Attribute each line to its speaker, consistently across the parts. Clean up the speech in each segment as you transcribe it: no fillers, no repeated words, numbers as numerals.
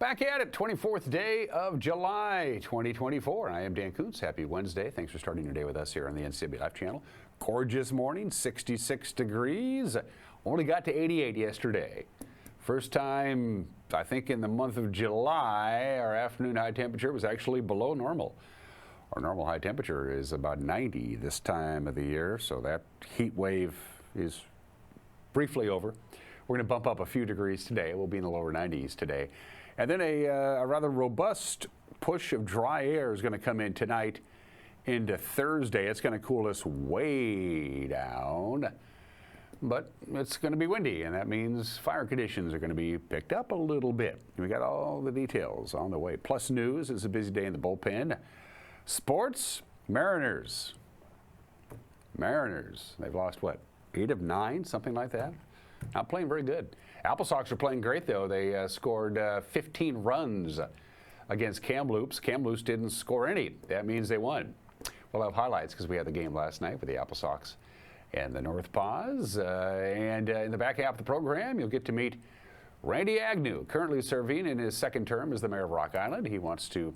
Speaker 1: Back at it, 24th day of July, 2024. I am Dan Kuntz. Happy Wednesday. Thanks for starting your day with us here on the NCB Life Channel. Gorgeous morning, 66 degrees. Only got to 88 yesterday. First time, I think, in the month of July, our afternoon high temperature was actually below normal. Our normal high temperature is about 90 this time of the year, so that heat wave is briefly over. We're going to bump up a few degrees today. We'll be in the lower 90s today. And then a rather robust push of dry air is going to come in tonight into Thursday. It's going to cool us way down, but it's going to be windy, and that means fire conditions are going to be picked up a little bit. We got all the details on the way. Plus news, it's a busy day in the bullpen. Sports, Mariners. They've lost, what, 8 of 9, something like that? Not playing very good. Apple Sox are playing great, though. They scored 15 runs against Kamloops. Kamloops didn't score any. That means they won. We'll have highlights because we had the game last night with the Apple Sox and the North Paws. And in the back half of the program, you'll get to meet Randy Agnew, currently serving in his second term as the mayor of Rock Island. He wants to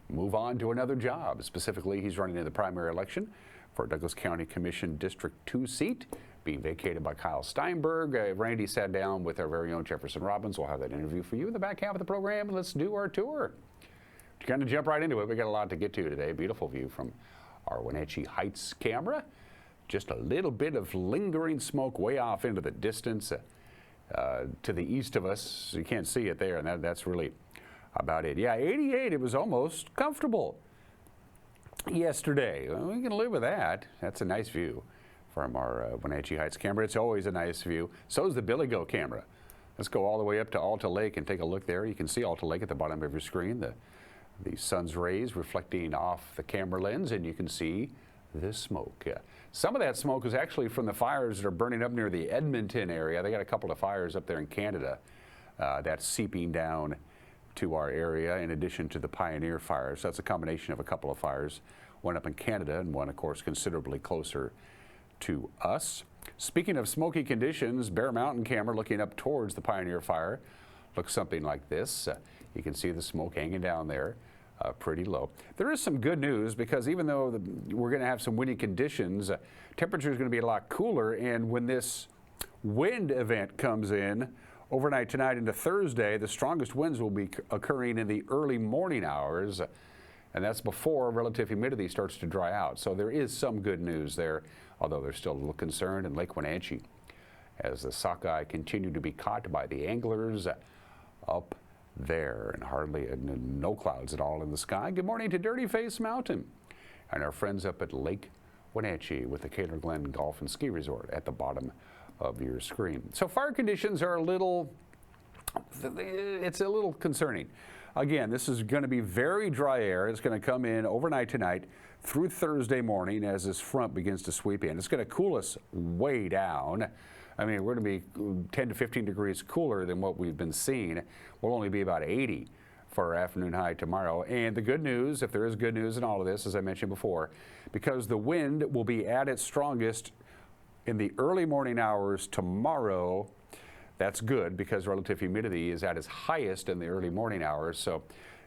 Speaker 1: move on to another job. Specifically, he's running in the primary election for Douglas County Commission District 2 seat, being vacated by Kyle Steinberg. Randy sat down with our very own Jefferson Robbins. We'll have that interview for you in the back half of the program. Let's do our tour. To kind of jump right into it, we got a lot to get to today. Beautiful view from our Wenatchee Heights camera. Just a little bit of lingering smoke way off into the distance to the east of us. You can't see it there, and that's really about it. Yeah, 88, it was almost comfortable yesterday. Well, we can live with that. That's a nice view from our Wenatchee Heights camera. It's always a nice view. So is the Billy Go camera. Let's go all the way up to Alta Lake and take a look there. You can see Alta Lake at the bottom of your screen. The sun's rays reflecting off the camera lens, and you can see the smoke. Some of that smoke is actually from the fires that are burning up near the Edmonton area. They got a couple of fires up there in Canada that's seeping down to our area, in addition to the Pioneer fires. That's a combination of a couple of fires, one up in Canada and one, of course, considerably closer to us. Speaking of smoky conditions, Bear Mountain camera looking up towards the Pioneer fire looks something like this. You can see the smoke hanging down there pretty low. There is some good news, because even though we're going to have some windy conditions, temperature is going to be a lot cooler, and when this wind event comes in overnight tonight into Thursday, the strongest winds will be occurring in the early morning hours, and that's before relative humidity starts to dry out. So there is some good news there, although there's still a little concern in Lake Wenatchee as the sockeye continue to be caught by the anglers up there, and hardly no clouds at all in the sky. Good morning to Dirty Face Mountain and our friends up at Lake Wenatchee with the Kaler Glen Golf and Ski Resort at the bottom of your screen. So fire conditions are it's a little concerning. Again, this is going to be very dry air. It's going to come in overnight tonight through Thursday morning as this front begins to sweep in. It's going to cool us way down. I mean, we're going to be 10 to 15 degrees cooler than what we've been seeing. We'll only be about 80 for our afternoon high tomorrow. And the good news, if there is good news in all of this, as I mentioned before, because the wind will be at its strongest in the early morning hours tomorrow. That's good, because relative humidity is at its highest in the early morning hours, so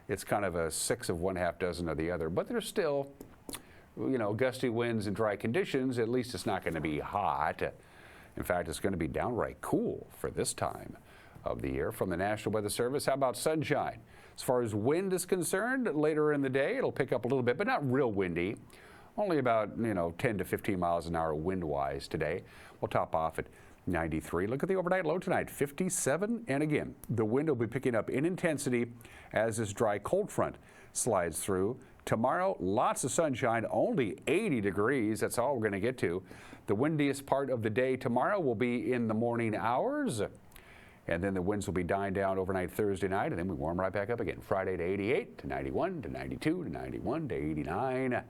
Speaker 1: it's kind of a 6 of one, half dozen of the other. But there's still, gusty winds and dry conditions. At least it's not going to be hot. In fact, it's going to be downright cool for this time of the year. From the National Weather Service, how about sunshine? As far as wind is concerned, later in the day, it'll pick up a little bit, but not real windy. Only about, 10 to 15 miles an hour wind-wise today. We'll top off at 93. Look at the overnight low tonight, 57. And again, the wind will be picking up in intensity as this dry cold front slides through. Tomorrow, lots of sunshine, only 80 degrees. That's all we're going to get to. The windiest part of the day tomorrow will be in the morning hours. And then the winds will be dying down overnight Thursday night, and then we warm right back up again. Friday to 88 to 91 to 92 to 91 to 89.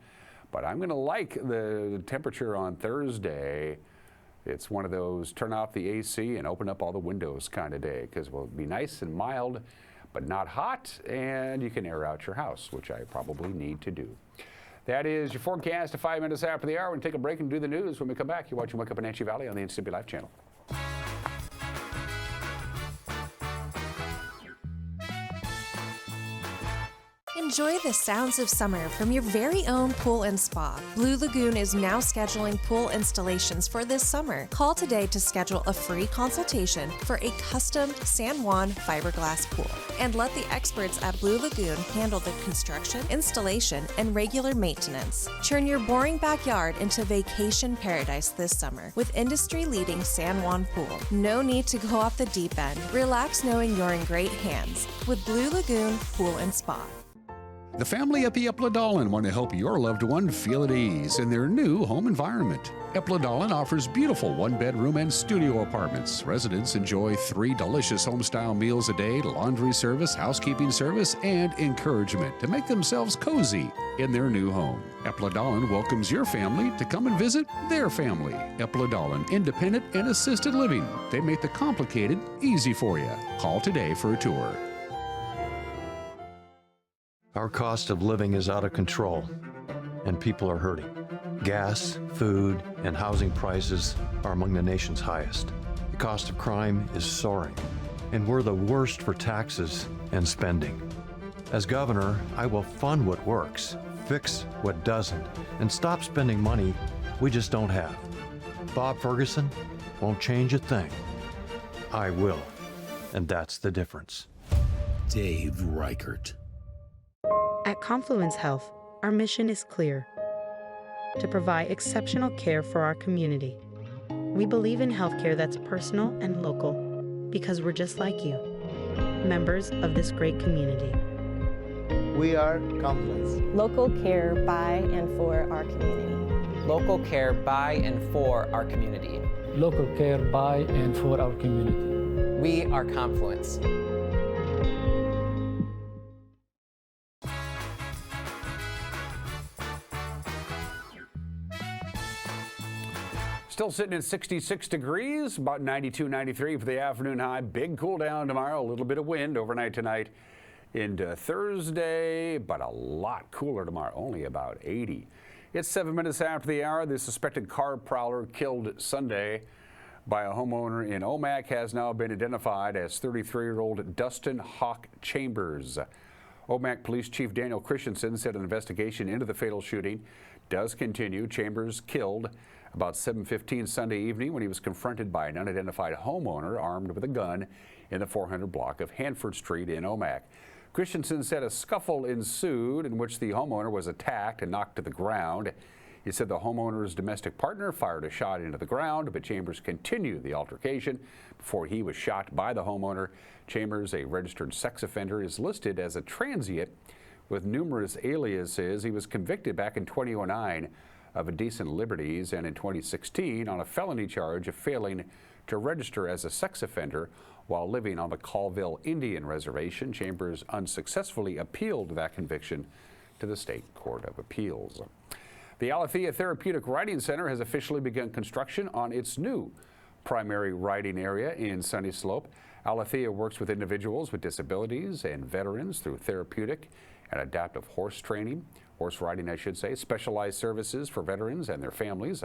Speaker 1: But I'm going to like the temperature on Thursday. It's one of those turn off the AC and open up all the windows kind of day, because we'll be nice and mild, but not hot, and you can air out your house, which I probably need to do. That is your forecast at 5 minutes after the hour. We're going to take a break and do the news. When we come back, you're watching Wake Up Wenatchee Valley on the NCB Life Channel.
Speaker 2: Enjoy the sounds of summer from your very own pool and spa. Blue Lagoon is now scheduling pool installations for this summer. Call today to schedule a free consultation for a custom San Juan fiberglass pool. And let the experts at Blue Lagoon handle the construction, installation, and regular maintenance. Turn your boring backyard into vacation paradise this summer with industry-leading San Juan pool. No need to go off the deep end. Relax knowing you're in great hands with Blue Lagoon Pool and Spa.
Speaker 1: The family at the Epladolin want to help your loved one feel at ease in their new home environment. Epladolin offers beautiful one-bedroom and studio apartments. Residents enjoy 3 delicious home-style meals a day, laundry service, housekeeping service, and encouragement to make themselves cozy in their new home. Epladolin welcomes your family to come and visit their family. Epladolin, independent and assisted living. They make the complicated easy for you. Call today for a tour.
Speaker 3: Our cost of living is out of control, and people are hurting. Gas, food, and housing prices are among the nation's highest. The cost of crime is soaring, and we're the worst for taxes and spending. As governor, I will fund what works, fix what doesn't, and stop spending money we just don't have. Bob Ferguson won't change a thing. I will, and that's the difference.
Speaker 4: Dave Reichert.
Speaker 5: At Confluence Health, our mission is clear: to provide exceptional care for our community. We believe in healthcare that's personal and local because we're just like you, members of this great community.
Speaker 6: We are Confluence.
Speaker 7: Local care by and for our community.
Speaker 8: Local care by and for our community.
Speaker 9: Local care by and for our community.
Speaker 8: We are Confluence.
Speaker 1: Still sitting at 66 degrees, about 92, 93 for the afternoon high. Big cool down tomorrow, a little bit of wind overnight tonight into Thursday, but a lot cooler tomorrow, only about 80. It's 7 minutes after the hour. The suspected car prowler killed Sunday by a homeowner in Omak has now been identified as 33-year-old Dustin Hawk Chambers. Omak Police Chief Daniel Christensen said an investigation into the fatal shooting does continue. Chambers killed about 7:15 Sunday evening when he was confronted by an unidentified homeowner armed with a gun in the 400 block of Hanford Street in Omak. Christensen said a scuffle ensued in which the homeowner was attacked and knocked to the ground. He said the homeowner's domestic partner fired a shot into the ground, but Chambers continued the altercation before he was shot by the homeowner. Chambers, a registered sex offender, is listed as a transient with numerous aliases. He was convicted back in 2009 of indecent liberties and in 2016 on a felony charge of failing to register as a sex offender while living on the Colville Indian Reservation. Chambers unsuccessfully appealed that conviction to the State Court of Appeals. The Alethea Therapeutic Riding Center has officially begun construction on its new primary riding area in Sunny Slope. Alethea works with individuals with disabilities and veterans through therapeutic and adaptive horse riding, I should say, specialized services for veterans and their families,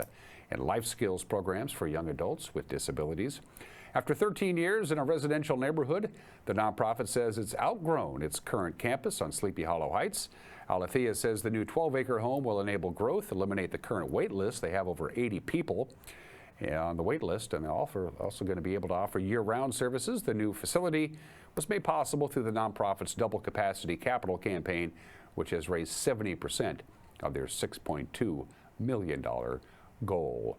Speaker 1: and life skills programs for young adults with disabilities. After 13 years in a residential neighborhood, the nonprofit says it's outgrown its current campus on Sleepy Hollow Heights. Alethea says the new 12-acre home will enable growth, eliminate the current wait list. They have over 80 people on the wait list, and they're also going to be able to offer year-round services. The new facility was made possible through the nonprofit's double capacity capital campaign, which has raised 70% of their $6.2 million goal.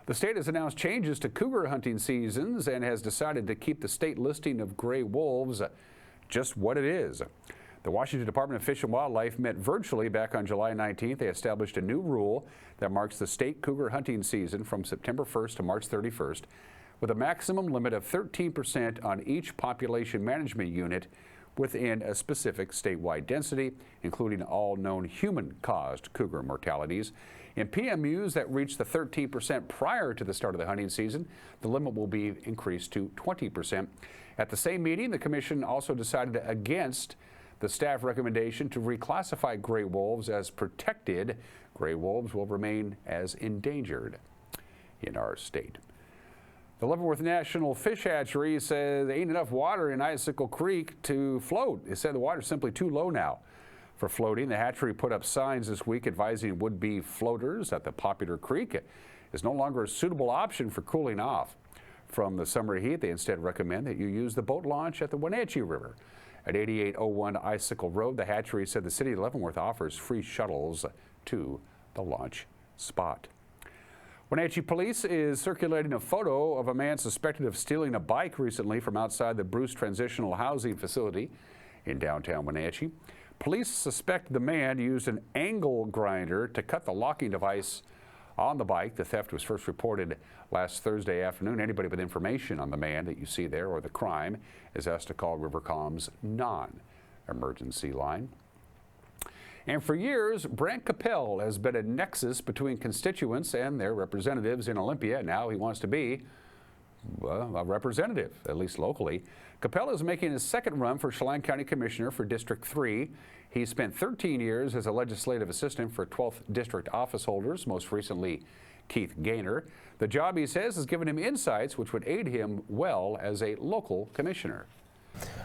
Speaker 1: The state has announced changes to cougar hunting seasons and has decided to keep the state listing of gray wolves just what it is. The Washington Department of Fish and Wildlife met virtually back on July 19th. They established a new rule that marks the state cougar hunting season from September 1st to March 31st, with a maximum limit of 13% on each population management unit within a specific statewide density, including all known human-caused cougar mortalities. In PMUs that reach the 13% prior to the start of the hunting season, the limit will be increased to 20%. At the same meeting, the commission also decided against the staff recommendation to reclassify gray wolves as protected. Gray wolves will remain as endangered in our state. The Leavenworth National Fish Hatchery says there ain't enough water in Icicle Creek to float. It said the water's simply too low now. for floating. The hatchery put up signs this week advising would-be floaters that the popular creek is no longer a suitable option for cooling off from the summer heat. They instead recommend that you use the boat launch at the Wenatchee River. At 8801 Icicle Road, the hatchery said the city of Leavenworth offers free shuttles to the launch spot. Wenatchee police is circulating a photo of a man suspected of stealing a bike recently from outside the Bruce Transitional Housing Facility in downtown Wenatchee. Police suspect the man used an angle grinder to cut the locking device on the bike. The theft was first reported last Thursday afternoon. Anybody with information on the man that you see there or the crime is asked to call Rivercom's non-emergency line. And for years, Brant Capel has been a nexus between constituents and their representatives in Olympia. Now he wants to be a representative, at least locally. Capel is making his second run for Chelan County Commissioner for District 3. He spent 13 years as a legislative assistant for 12th District office holders, most recently Keith Gaynor. The job, he says, has given him insights which would aid him well as a local commissioner.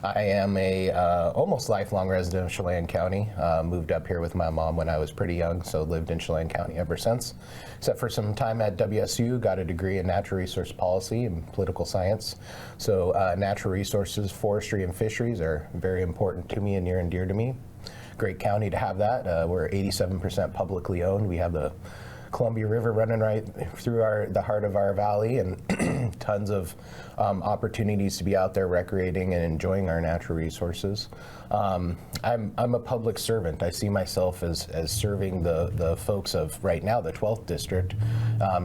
Speaker 10: I am a almost lifelong resident of Chelan County. Moved up here with my mom when I was pretty young, so lived in Chelan County ever since. Except for some time at WSU, got a degree in natural resource policy and political science. So natural resources, forestry, and fisheries are very important to me and near and dear to me. Great county to have that. We're 87% publicly owned. We have the Columbia River running right through the heart of our valley, and tons of opportunities to be out there recreating and enjoying our natural resources. I'm a public servant. I see myself as serving the folks of right now the 12th District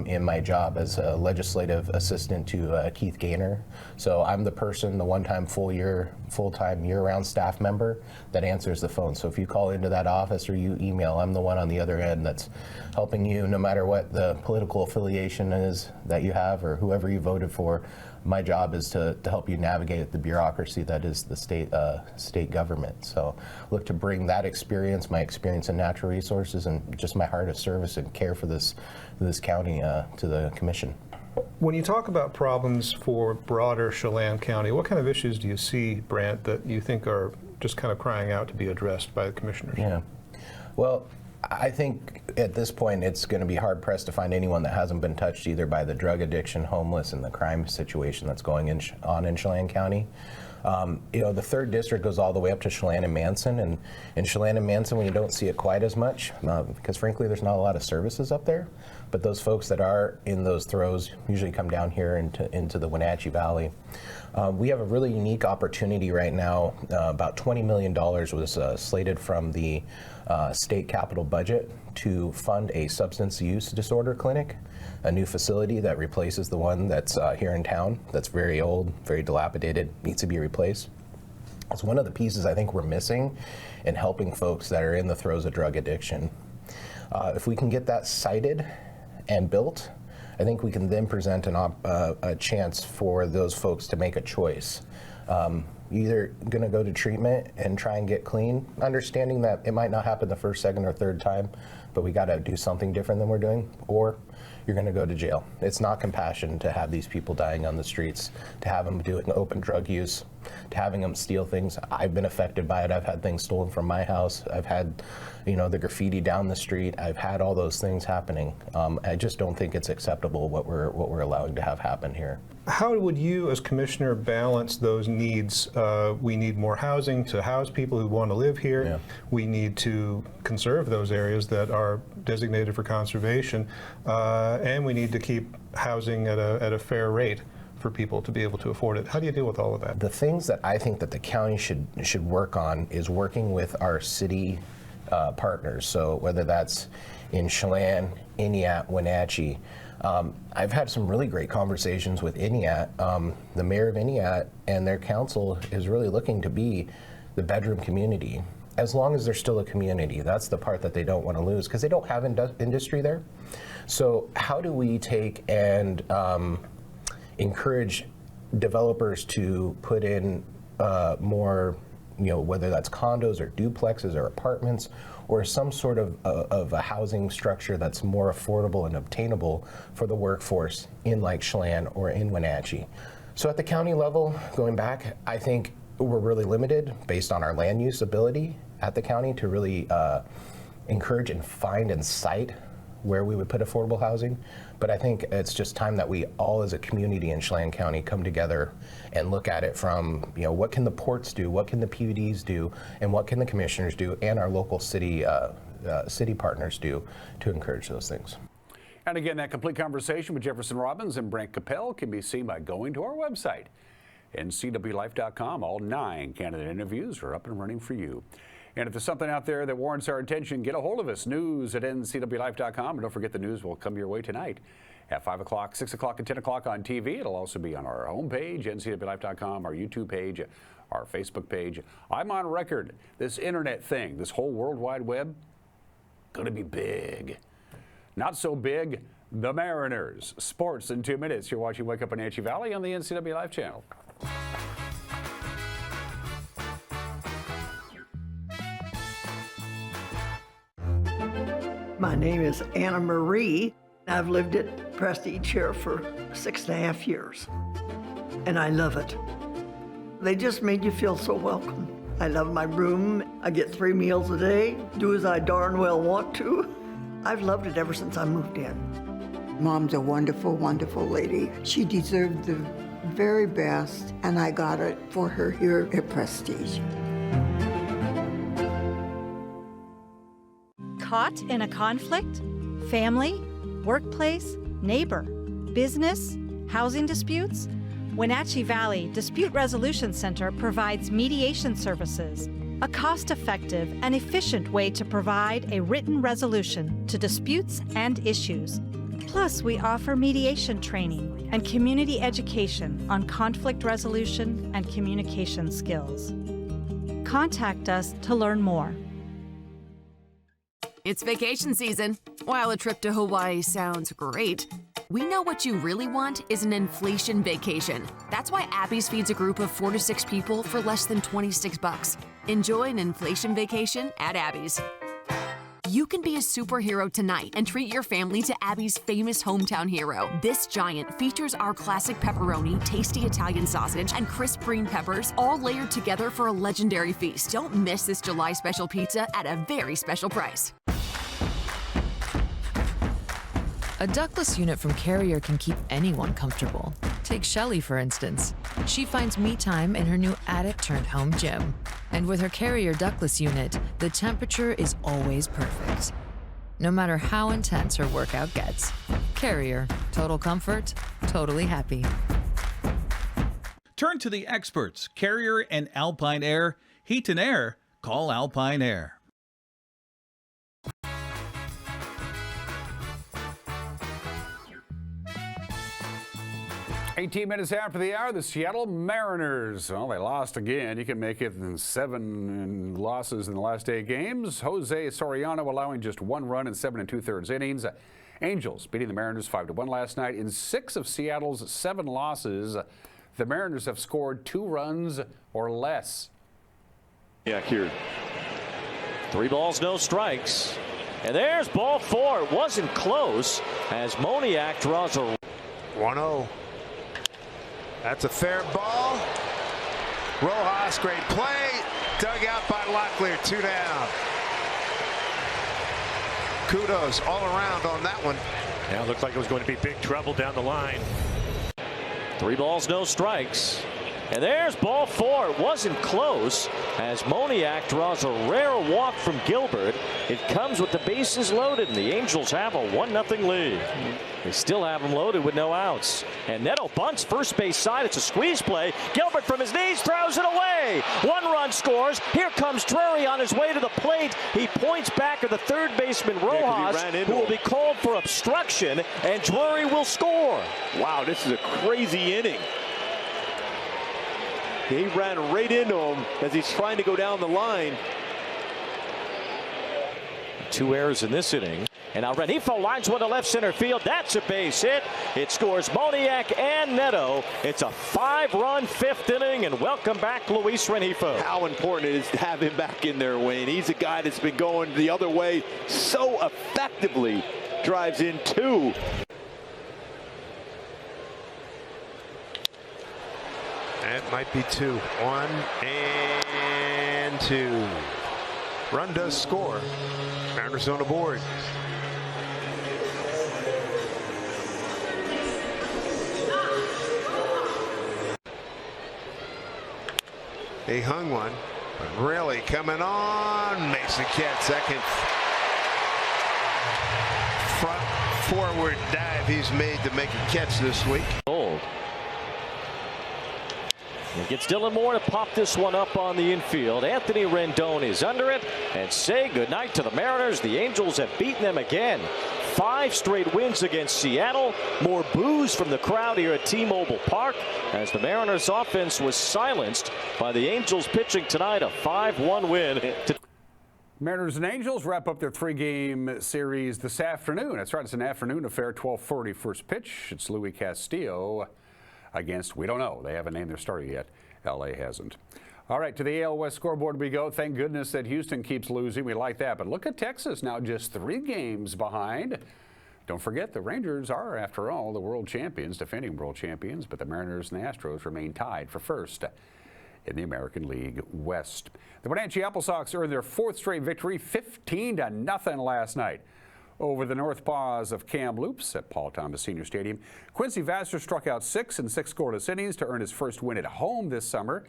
Speaker 10: in my job as a legislative assistant to Keith Gaynor. So I'm the person, the one-time full-time year-round staff member that answers the phone. So if you call into that office or you email, I'm the one on the other end that's helping you no matter what the political affiliation is that you have or whoever you voted for. My job is to help you navigate the bureaucracy that is the state government. So look to bring that experience, my experience in natural resources, and just my heart of service and care for this county to the commission.
Speaker 11: When you talk about problems for broader Chelan County, what kind of issues do you see, Brant, that you think are just kind of crying out to be addressed by the commissioners?
Speaker 10: Yeah. Well, I think at this point it's going to be hard pressed to find anyone that hasn't been touched either by the drug addiction, homeless, and the crime situation that's going on in Chelan County. The 3rd District goes all the way up to Chelan and Manson, and in Chelan and Manson you don't see it quite as much because frankly there's not a lot of services up there. But those folks that are in those throes usually come down here into the Wenatchee Valley. We have a really unique opportunity right now. About $20 million was slated from the state capital budget to fund a substance use disorder clinic, a new facility that replaces the one that's here in town that's very old, very dilapidated, needs to be replaced. It's one of the pieces I think we're missing in helping folks that are in the throes of drug addiction. If we can get that sited and built, I think we can then present a chance for those folks to make a choice. Either going to go to treatment and try and get clean, understanding that it might not happen the first, second, or third time, but we got to do something different than we're doing, or you're going to go to jail. It's not compassion to have these people dying on the streets, to have them doing open drug use, to having them steal things. I've been affected by it. I've had things stolen from my house. I've had, the graffiti down the street. I've had all those things happening. I just don't think it's acceptable what we're allowing to have happen here.
Speaker 11: How would you, as commissioner, balance those needs? We need more housing to house people who want to live here. Yeah. We need to conserve those areas that are designated for conservation, and we need to keep housing at a fair rate for people to be able to afford it. How do you deal with all of that?
Speaker 10: The things that I think that the county should work on is working with our city partners. So whether that's in Chelan, Iniat, Wenatchee. I've had some really great conversations with Iniat. The mayor of Iniat and their council is really looking to be the bedroom community. As long as they're still a community, that's the part that they don't want to lose because they don't have industry there. So how do we take and encourage developers to put in more, whether that's condos or duplexes or apartments or some sort of a housing structure that's more affordable and obtainable for the workforce in like Chelan or in Wenatchee. So at the county level, going back, I think we're really limited based on our land use ability at the county to really encourage and find and cite where we would put affordable housing. But I think it's just time that we all as a community in Chelan County come together and look at it from, what can the ports do, what can the PUDs do, and what can the commissioners do, and our local city partners do to encourage those things.
Speaker 1: And again, that complete conversation with Jefferson Robbins and Brent Capel can be seen by going to our website, ncwlife.com. All 9 candidate interviews are up and running for you. And if there's something out there that warrants our attention, get a hold of us, news@ncwlife.com. And don't forget, the news will come your way tonight at 5 o'clock, 6 o'clock, and 10 o'clock on TV. It'll also be on our homepage, ncwlife.com, our YouTube page, our Facebook page. I'm on record. This internet thing, this whole World Wide Web, going to be big. Not so big, the Mariners. Sports in 2 minutes. You're watching Wake Up Wenatchee Valley on the NCW Life channel.
Speaker 12: My name is Anna Marie. I've lived at Prestige here for 6.5 years, and I love it. They just made you feel so welcome. I love my room. I get 3 meals a day, do as I darn well want to. I've loved it ever since I moved in.
Speaker 13: Mom's a wonderful, wonderful lady. She deserved the very best, and I got it for her here at Prestige.
Speaker 14: Caught in a conflict? Family, workplace, neighbor, business, housing disputes? Wenatchee Valley Dispute Resolution Center provides mediation services, a cost-effective and efficient way to provide a written resolution to disputes and issues. Plus, we offer mediation training and community education on conflict resolution and communication skills. Contact us to learn more.
Speaker 15: It's vacation season. While a trip to Hawaii sounds great, we know what you really want is an inflation vacation. That's why Abby's feeds a group of 4 to 6 people for less than $26. Enjoy an inflation vacation at Abby's. You can be a superhero tonight and treat your family to Abby's famous hometown hero. This giant features our classic pepperoni, tasty Italian sausage, and crisp green peppers, all layered together for a legendary feast. Don't miss this July special pizza at a very special price.
Speaker 16: A ductless unit from Carrier can keep anyone comfortable. Take Shelly, for instance. She finds me time in her new attic-turned-home gym. And with her Carrier ductless unit, the temperature is always perfect. No matter how intense her workout gets. Carrier. Total comfort, totally happy.
Speaker 17: Turn to the experts, Carrier and Alpine Air. Heat and air, call Alpine Air.
Speaker 1: 18 minutes after the hour, the Seattle Mariners. Well, they lost again. You can make it in 7 losses in the last 8 games. Jose Soriano allowing just 1 run in 7 2/3 innings. Angels beating the Mariners 5-1 last night. In 6 of Seattle's 7 losses, the Mariners have scored 2 runs or less.
Speaker 18: Yeah, here. 3 balls, no strikes. And there's ball 4. It wasn't close as Moniak draws a
Speaker 19: 1-0. That's a fair ball. Rojas, great play. Dug out by Locklear, 2 down. Kudos all around on that one.
Speaker 18: Yeah, it looked like it was going to be big trouble down the line. 3 balls, no strikes. And there's ball 4. It wasn't close as Moniak draws a rare walk from Gilbert. It comes with the bases loaded, and the Angels have a 1-0 lead. They still have them loaded with no outs. And Neto bunts first base side. It's a squeeze play. Gilbert from his knees throws it away. 1 run scores. Here comes Drury on his way to the plate. He points back at the third baseman Rojas, who will be called for obstruction, and Drury will score.
Speaker 20: Wow, this is a crazy inning. He ran right into him as he's trying to go down the line.
Speaker 18: 2 errors in this inning. And now Rengifo lines one to left center field. That's a base hit. It scores Moniak and Neto. It's a 5-run 5th inning, and welcome back Luis Rengifo.
Speaker 20: How important it is to have him back in there, Wayne. He's a guy that's been going the other way so effectively. Drives in 2.
Speaker 19: That might be 2. 1 and 2. Run does score. Mariners on the board. He hung one, but really coming on. Makes the catch. Second front forward dive he's made to make a catch this week.
Speaker 18: Old. He gets Dylan Moore to pop this one up on the infield. Anthony Rendon is under it, and say goodnight to the Mariners. The Angels have beaten them again. 5 straight wins against Seattle. More boos from the crowd here at T-Mobile Park as the Mariners offense was silenced by the Angels pitching tonight. A 5-1 win.
Speaker 1: Mariners and Angels wrap up their 3-game series this afternoon. That's right, it's an afternoon affair, 12:40 first pitch. It's Louis Castillo against, we don't know. They haven't named their starter yet. LA hasn't. All right, to the AL West scoreboard we go. Thank goodness that Houston keeps losing. We like that. But look at Texas now, just 3 games behind. Don't forget, the Rangers are, after all, the world champions, defending world champions. But the Mariners and the Astros remain tied for first in the American League West. The Wenatchee Apple Sox earned their 4th straight victory, 15-0 last night over the North Paws of Kamloops at Paul Thomas Senior Stadium. Quincy Vassar struck out 6 in 6 scoreless innings to earn his first win at home this summer.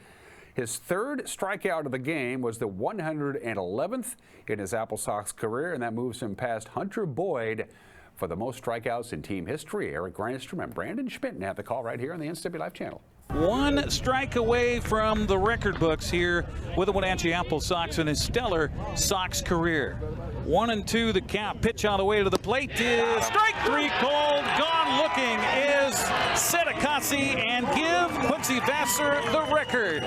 Speaker 1: His 3rd strikeout of the game was the 111th in his Apple Sox career, and that moves him past Hunter Boyd for the most strikeouts in team history. Eric Greinstrom and Brandon Schmidt have the call right here on the NCW Live channel.
Speaker 17: 1 strike away from the record books here with the Wenatchee Apple Sox in his stellar Sox career. 1-2 the count. Pitch on the way to the plate is strike 3 called. Gone looking is Sedekasi, and give Quincy Vassar the record.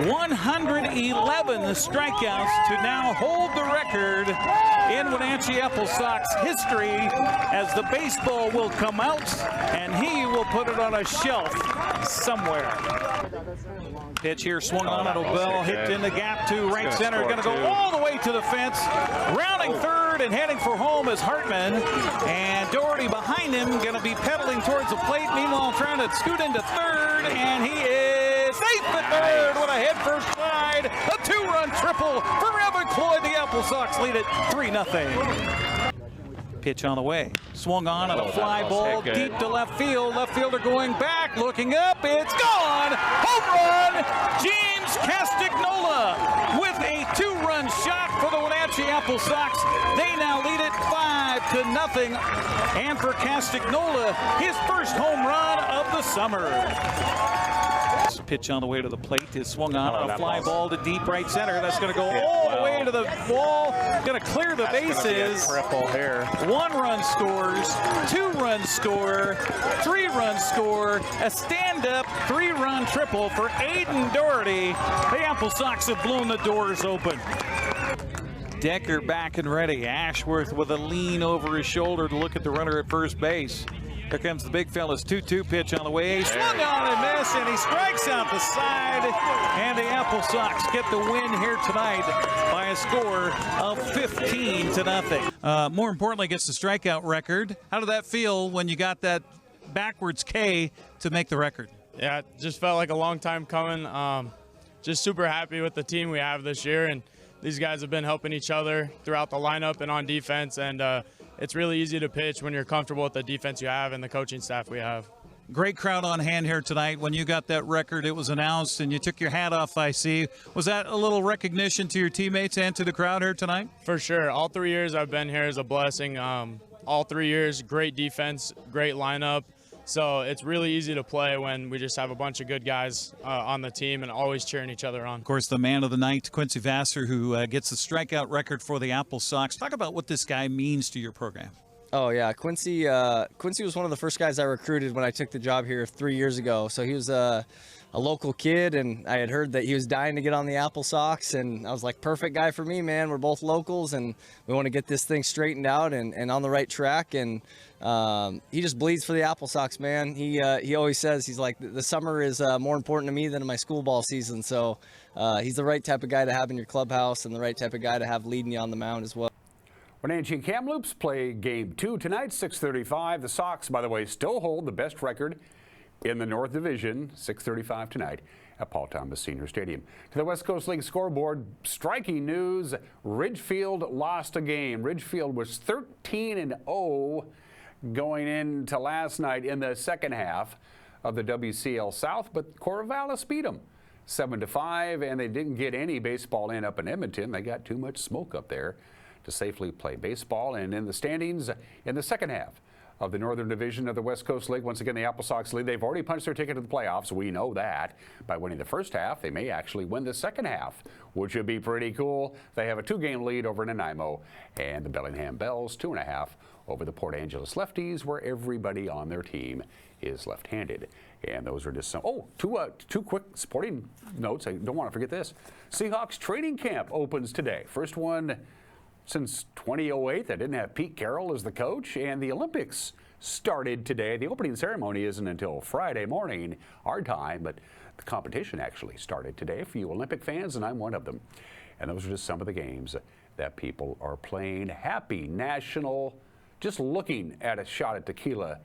Speaker 17: 111 strikeouts to now hold the record in Wenatchee Apple Sox history, as the baseball will come out and he will put it on a shelf somewhere. Pitch here swung on at O'Bell, hit in the gap to right center, going to go all the way to the fence. Rounding third and heading for home is Hartman, and Doherty behind him, going to be pedaling towards the plate. Meanwhile, trying to scoot into third, and he is safe at third with a head first slide. A 2-run triple for Evan Cloyd. The Apple Sox lead it 3-0. Pitch on the way. Swung on at a fly ball deep to left field. Left fielder going back, looking up. It's gone. Home run. James Castagnola with a 2-run shot for the Wenatchee Apple Sox. They now lead it 5-0. And for Castagnola, his first home run of the summer. Pitch on the way to the plate is swung on a fly ball to deep right center. That's going to go all the way to the wall. Going to clear the bases. 1-run scores, 2-run score, 3-run score, a stand-up 3-run triple for Aiden Doherty. The Apple Sox have blown the doors open. Decker back and ready. Ashworth with a lean over his shoulder to look at the runner at first base. Here comes the big fella's 2-2 pitch on the way. Swung on and missed, and he strikes out the side. And the Apple Sox get the win here tonight by a score of 15-0. More importantly, gets the strikeout record. How did that feel when you got that backwards K to make the record?
Speaker 21: Yeah, it just felt like a long time coming. Just super happy with the team we have this year, and these guys have been helping each other throughout the lineup and on defense, and it's really easy to pitch when you're comfortable with the defense you have and the coaching staff we have.
Speaker 17: Great crowd on hand here tonight. When you got that record, it was announced and you took your hat off, I see. Was that a little recognition to your teammates and to the crowd here tonight?
Speaker 21: For sure. All 3 years I've been here is a blessing. All 3 years, great defense, great lineup. So it's really easy to play when we just have a bunch of good guys on the team and always cheering each other on.
Speaker 17: Of course, the man of the night, Quincy Vassar, who gets the strikeout record for the Apple Sox. Talk about what this guy means to your program.
Speaker 22: Oh, yeah. Quincy was one of the first guys I recruited when I took the job here 3 years ago. So he was a local kid, and I had heard that he was dying to get on the Apple Sox, and I was like, perfect guy for me, man. We're both locals, and we want to get this thing straightened out and on the right track. And he just bleeds for the Apple Sox, man. He always says, he's like, the summer is more important to me than my school ball season. So he's the right type of guy to have in your clubhouse and the right type of guy to have leading you on the mound as well.
Speaker 1: Wenatchee and Kamloops play Game 2 tonight, 6:35. The Sox, by the way, still hold the best record in the North Division, 6:35 tonight at Paul Thomas Senior Stadium. To the West Coast League scoreboard, striking news, Ridgefield lost a game. Ridgefield was 13-0 going into last night in the second half of the WCL South, but Corvallis beat them 7-5, and they didn't get any baseball in up in Edmonton. They got too much smoke up there to safely play baseball. And in the standings in the second half of the Northern Division of the West Coast League, once again, the Apple Sox lead. They've already punched their ticket to the playoffs. We know that. By winning the first half, they may actually win the second half, which would be pretty cool. They have a 2-game lead over Nanaimo, and the Bellingham Bells 2.5 over the Port Angeles Lefties, where everybody on their team is left-handed. And those are just some, two quick sporting notes. I don't want to forget this. Seahawks training camp opens today. First one since 2008 that didn't have Pete Carroll as the coach, and the Olympics started today. The opening ceremony isn't until Friday morning, our time, but the competition actually started today for you Olympic fans, and I'm one of them. And those are just some of the games that people are playing. Happy National. Just looking at a shot at tequila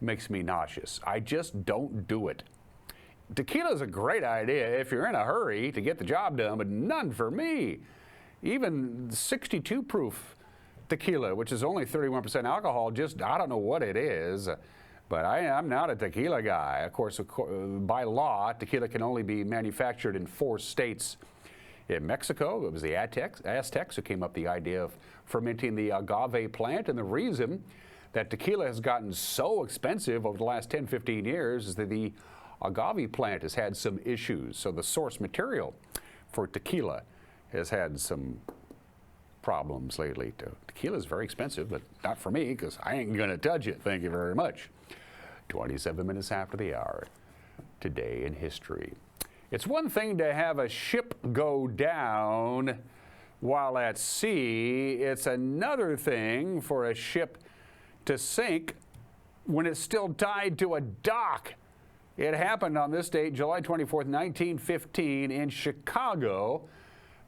Speaker 1: makes me nauseous. I just don't do it. Tequila is a great idea if you're in a hurry to get the job done, but none for me. Even 62 proof tequila, which is only 31% alcohol, just, I don't know what it is, but I'm not a tequila guy. Of course, by law, tequila can only be manufactured in 4 states. In Mexico, it was the Aztecs who came up with the idea of fermenting the agave plant, and the reason that tequila has gotten so expensive over the last 10, 15 years is that the agave plant has had some issues. So the source material for tequila has had some problems lately. Tequila is very expensive, but not for me, because I ain't gonna touch it. Thank you very much. 27 minutes after the hour, today in history. It's one thing to have a ship go down while at sea. It's another thing for a ship to sink when it's still tied to a dock. It happened on this date, July 24th, 1915, in Chicago.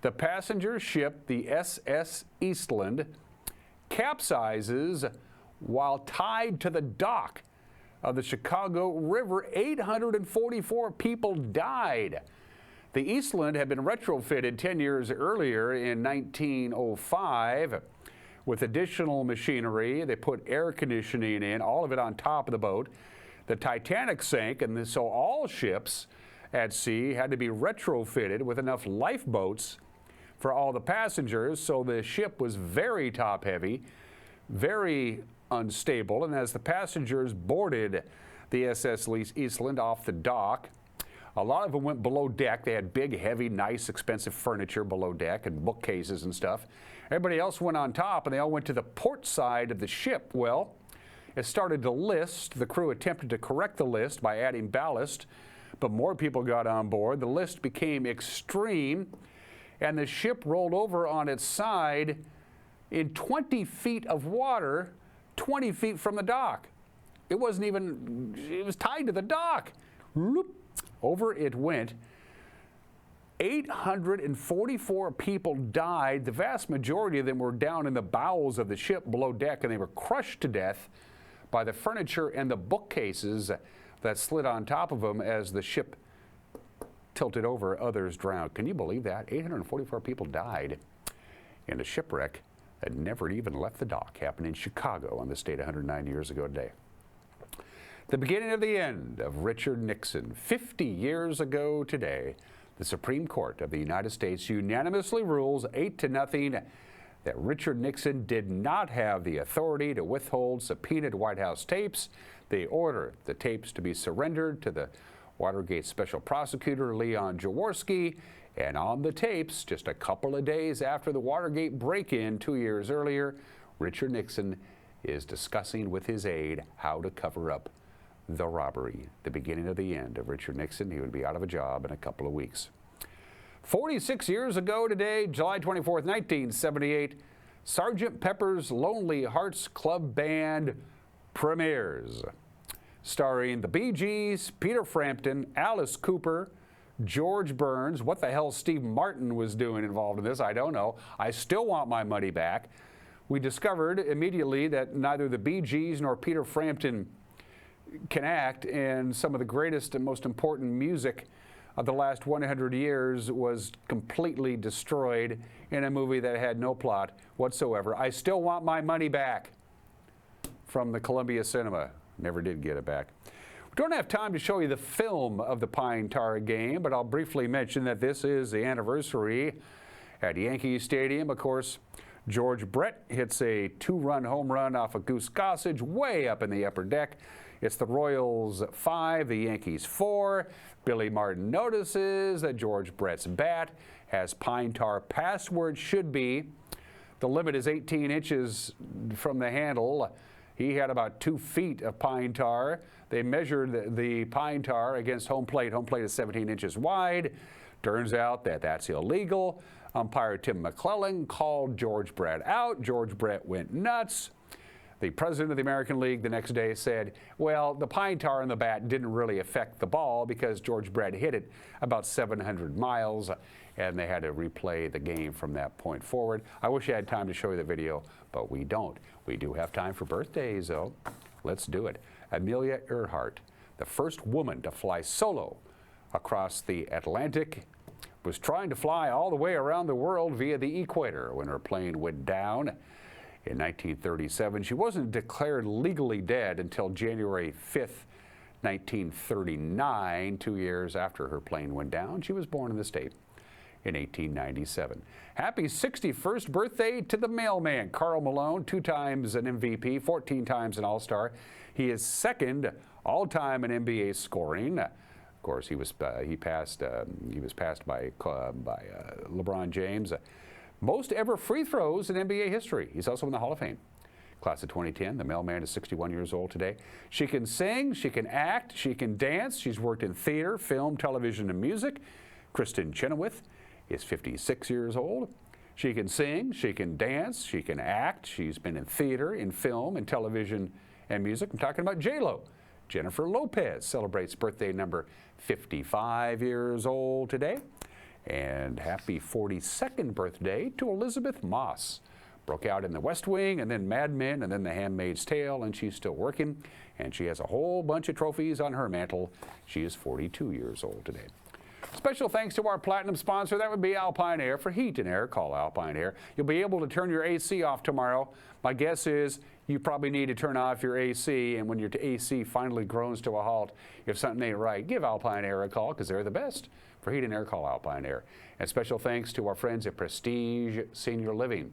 Speaker 1: The passenger ship, the SS Eastland, capsizes while tied to the dock of the Chicago River. 844 people died. The Eastland had been retrofitted 10 years earlier in 1905 with additional machinery. They put air conditioning in, all of it on top of the boat. The Titanic sank, and so all ships at sea had to be retrofitted with enough lifeboats for all the passengers. So the ship was very top-heavy, very unstable, and as the passengers boarded the SS Eastland off the dock, a lot of them went below deck. They had big, heavy, nice, expensive furniture below deck and bookcases and stuff. Everybody else went on top, and they all went to the port side of the ship. Well, it started to list. The crew attempted to correct the list by adding ballast, but more people got on board. The list became extreme, and the ship rolled over on its side in 20 feet of water, 20 feet from the dock. It wasn't even, it was tied to the dock. Whoop, over it went. 844 people died. The vast majority of them were down in the bowels of the ship below deck, and they were crushed to death by the furniture and the bookcases that slid on top of them as the ship tilted over. Others drowned. Can you believe that? 844 people died in a shipwreck that never even left the dock. Happened in Chicago on this date 109 years ago today. The beginning of the end of Richard Nixon. 50 years ago today, the Supreme Court of the United States unanimously rules 8-0 that Richard Nixon did not have the authority to withhold subpoenaed White House tapes. They order the tapes to be surrendered to the Watergate Special Prosecutor Leon Jaworski. And on the tapes, just a couple of days after the Watergate break-in 2 years earlier, Richard Nixon is discussing with his aide how to cover up the robbery. The beginning of the end of Richard Nixon. He would be out of a job in a couple of weeks. 46 years ago today, July 24th, 1978, Sgt. Pepper's Lonely Hearts Club Band premieres, starring the Bee Gees, Peter Frampton, Alice Cooper, George Burns. What the hell Steve Martin was doing involved in this, I don't know. I still want my money back. We discovered immediately that neither the Bee Gees nor Peter Frampton can act, and some of the greatest and most important music of the last 100 years was completely destroyed in a movie that had no plot whatsoever. I still want my money back from the Columbia Cinema. Never did get it back. We don't have time to show you the film of the Pine Tar game, but I'll briefly mention that this is the anniversary at Yankee Stadium. Of course, George Brett hits a 2-run home run off of Goose Gossage way up in the upper deck. It's the Royals 5, the Yankees 4. Billy Martin notices that George Brett's bat has Pine Tar past where it should be. The limit is 18 inches from the handle. He had about 2 feet of pine tar. They measured the pine tar against home plate. Home plate is 17 inches wide. Turns out that that's illegal. Umpire Tim McClellan called George Brett out. George Brett went nuts. The president of the American League the next day said, well, the pine tar in the bat didn't really affect the ball because George Brett hit it about 700 miles, and they had to replay the game from that point forward. I wish I had time to show you the video, but we don't. We do have time for birthdays, though. Let's do it. Amelia Earhart, the first woman to fly solo across the Atlantic, was trying to fly all the way around the world via the equator when her plane went down in 1937. She wasn't declared legally dead until January 5th, 1939, 2 years after her plane went down. She was born in the state in 1897. Happy 61st birthday to the mailman, Karl Malone, 2 times an MVP, 14 times an All-Star. He is second all-time in NBA scoring. Of course, he was passed by LeBron James. Most ever free throws in NBA history. He's also in the Hall of Fame. Class of 2010, the mailman is 61 years old today. She can sing, she can act, she can dance. She's worked in theater, film, television, and music. Kristen Chenoweth is 56 years old. She can sing, she can dance, she can act. She's been in theater, in film, in television, and music. I'm talking about J-Lo. Jennifer Lopez celebrates birthday number 55 years old today. And happy 42nd birthday to Elizabeth Moss. Broke out in The West Wing, and then Mad Men, and then The Handmaid's Tale, and she's still working. And she has a whole bunch of trophies on her mantle. She is 42 years old today. Special thanks to our platinum sponsor. That would be Alpine Air. For heat and air, call Alpine Air. You'll be able to turn your AC off tomorrow. My guess is you probably need to turn off your AC, and when your AC finally groans to a halt, if something ain't right, give Alpine Air a call, because they're the best. For heat and air, call Alpine Air. And special thanks to our friends at Prestige Senior Living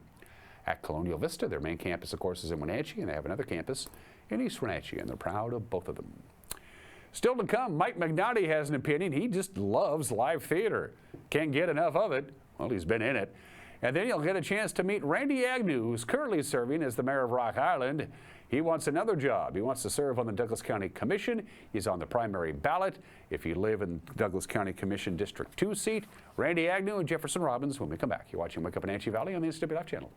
Speaker 1: at Colonial Vista. Their main campus, of course, is in Wenatchee, and they have another campus in East Wenatchee, and they're proud of both of them. Still to come, Mike Magnotti has an opinion. He just loves live theater. Can't get enough of it. Well, he's been in it. And then you'll get a chance to meet Randy Agnew, who's currently serving as the mayor of Rock Island. He wants another job. He wants to serve on the Douglas County Commission. He's on the primary ballot. If you live in Douglas County Commission District 2 seat, Randy Agnew and Jefferson Robbins when we come back. You're watching Wake Up Wenatchee Valley on the NCW Life channel.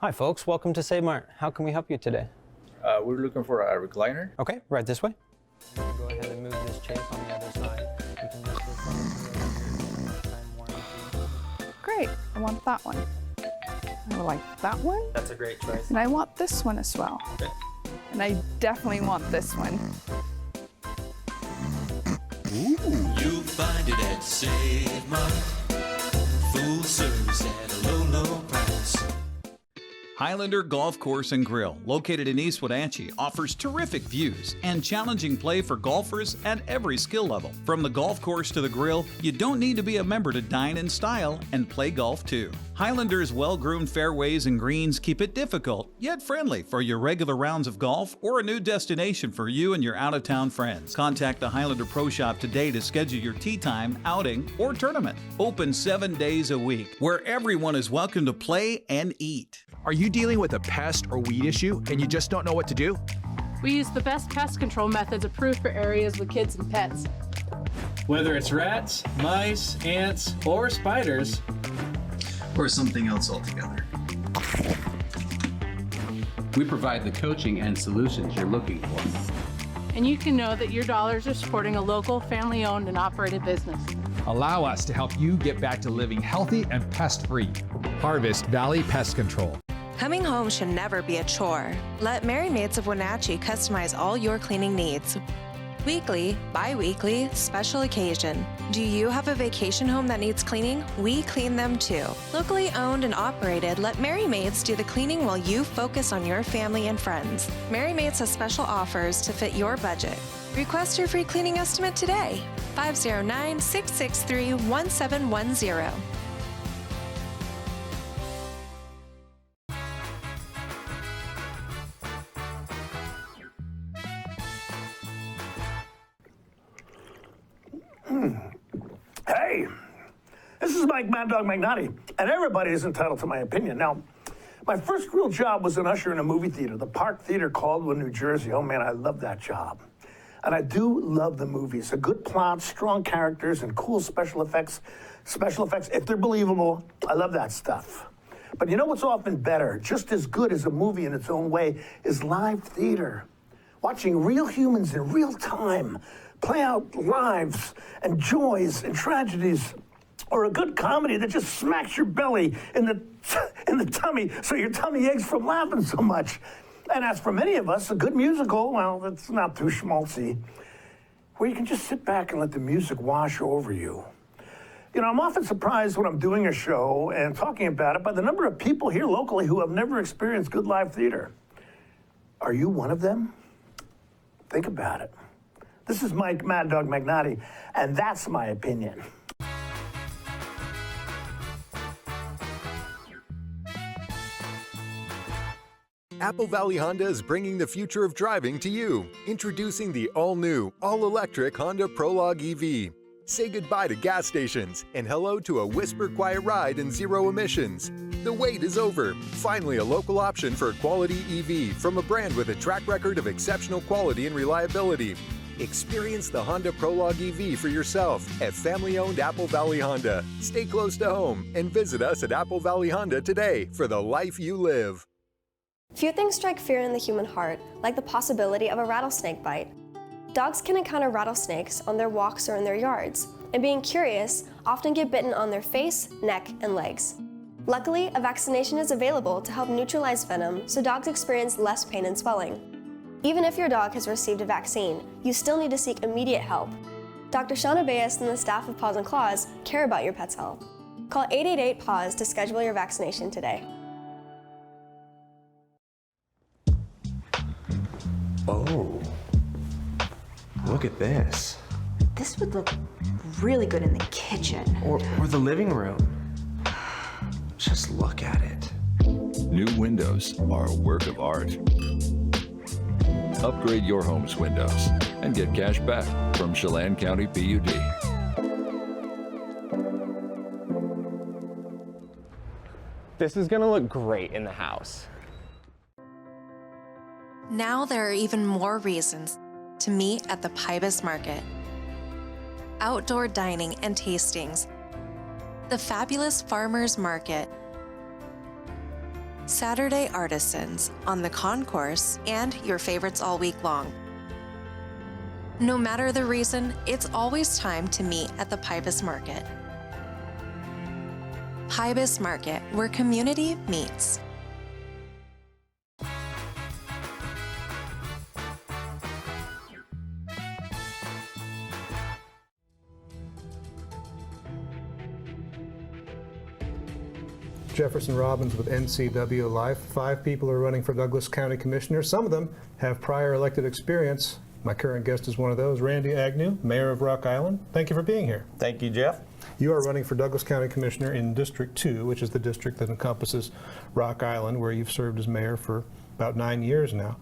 Speaker 2: Hi folks, welcome to Save Mart. How can we help you today?
Speaker 3: We're looking for a recliner.
Speaker 2: Okay, right this way. Go ahead and move this chair on the other side. You can lift this up.
Speaker 23: Great, I want that one. I like that one.
Speaker 2: That's a great choice.
Speaker 23: And I want this one as well.
Speaker 2: Okay.
Speaker 23: And I definitely want this one.
Speaker 4: You'll find it at Save Mart. Full service at a low, low price.
Speaker 17: Highlander Golf Course and Grill, located in East Wenatchee, offers terrific views and challenging play for golfers at every skill level. From the golf course to the grill, you don't need to be a member to dine in style and play golf too. Highlander's well-groomed fairways and greens keep it difficult, yet friendly for your regular rounds of golf or a new destination for you and your out-of-town friends. Contact the Highlander Pro Shop today to schedule your tee time, outing, or tournament. Open 7 days a week, where everyone is welcome to play and eat.
Speaker 24: Are you dealing with a pest or weed issue and you just don't know what to do?
Speaker 25: We use the best pest control methods approved for areas with kids and pets.
Speaker 26: Whether it's rats, mice, ants, or spiders,
Speaker 27: or something else altogether,
Speaker 28: we provide the coaching and solutions you're looking for.
Speaker 25: And you can know that your dollars are supporting a local, family-owned and operated business.
Speaker 24: Allow us to help you get back to living healthy and pest-free. Harvest Valley Pest Control.
Speaker 5: Coming home should never be a chore. Let Merry Maids of Wenatchee customize all your cleaning needs. Weekly, bi-weekly, special occasion. Do you have a vacation home that needs cleaning? We clean them too. Locally owned and operated, let Merry Maids do the cleaning while you focus on your family and friends. Merry Maids has special offers to fit your budget. Request your free cleaning estimate today. 509-663-1710.
Speaker 6: Hey, this is Mike Mad Dog Magnotti, and everybody is entitled to my opinion. Now, my first real job was an usher in a movie theater, the Park Theater, Caldwell, New Jersey. Oh man, I love that job. And I do love the movies. A good plot, strong characters, and cool special effects. Special effects, if they're believable, I love that stuff. But you know what's often better, just as good as a movie in its own way, is live theater. Watching real humans in real time play out lives and joys and tragedies, or a good comedy that just smacks your belly in the tummy so your tummy aches from laughing so much. And as for many of us, a good musical, well, it's not too schmaltzy, where you can just sit back and let the music wash over you. You know, I'm often surprised when I'm doing a show and talking about it by the number of people here locally who have never experienced good live theater. Are you one of them? Think about it. This is Mike Mad Dog Magnotti, and that's my opinion.
Speaker 7: Apple Valley Honda is bringing the future of driving to you. Introducing the all-new, all-electric Honda Prologue EV. Say goodbye to gas stations and hello to a whisper-quiet ride and zero emissions. The wait is over. Finally, a local option for a quality EV from a brand with a track record of exceptional quality and reliability. Experience the Honda Prologue EV for yourself at family-owned Apple Valley Honda. Stay close to home and visit us at Apple Valley Honda today for the life you live.
Speaker 8: Few things strike fear in the human heart, like the possibility of a rattlesnake bite. Dogs can encounter rattlesnakes on their walks or in their yards, and being curious, often get bitten on their face, neck, and legs. Luckily, a vaccination is available to help neutralize venom so dogs experience less pain and swelling. Even if your dog has received a vaccine, you still need to seek immediate help. Dr. Shauna Bayes and the staff of Paws and Claws care about your pet's health. Call 888-PAWS to schedule your vaccination today.
Speaker 9: Oh, look at this.
Speaker 10: This would look really good in the kitchen.
Speaker 9: Or the living room. Just look at it.
Speaker 11: New windows are a work of art. Upgrade your home's windows and get cash back from Chelan County PUD.
Speaker 2: This is gonna look great in the house.
Speaker 5: Now there are even more reasons to meet at the Pybus Market. Outdoor dining and tastings, the fabulous Farmers Market, Saturday artisans on the concourse, and your favorites all week long. No matter the reason, it's always time to meet at the Pybus Market. Pybus Market, where community meets.
Speaker 12: Jefferson Robbins with NCW Life. 5 people are running for Douglas County Commissioner. Some of them have prior elected experience. My current guest is one of those, Randy Agnew, Mayor of Rock Island. Thank you for being here.
Speaker 29: Thank you, Jeff.
Speaker 12: You are running for Douglas County Commissioner in District 2, which is the district that encompasses Rock Island, where you've served as mayor for about 9 years now.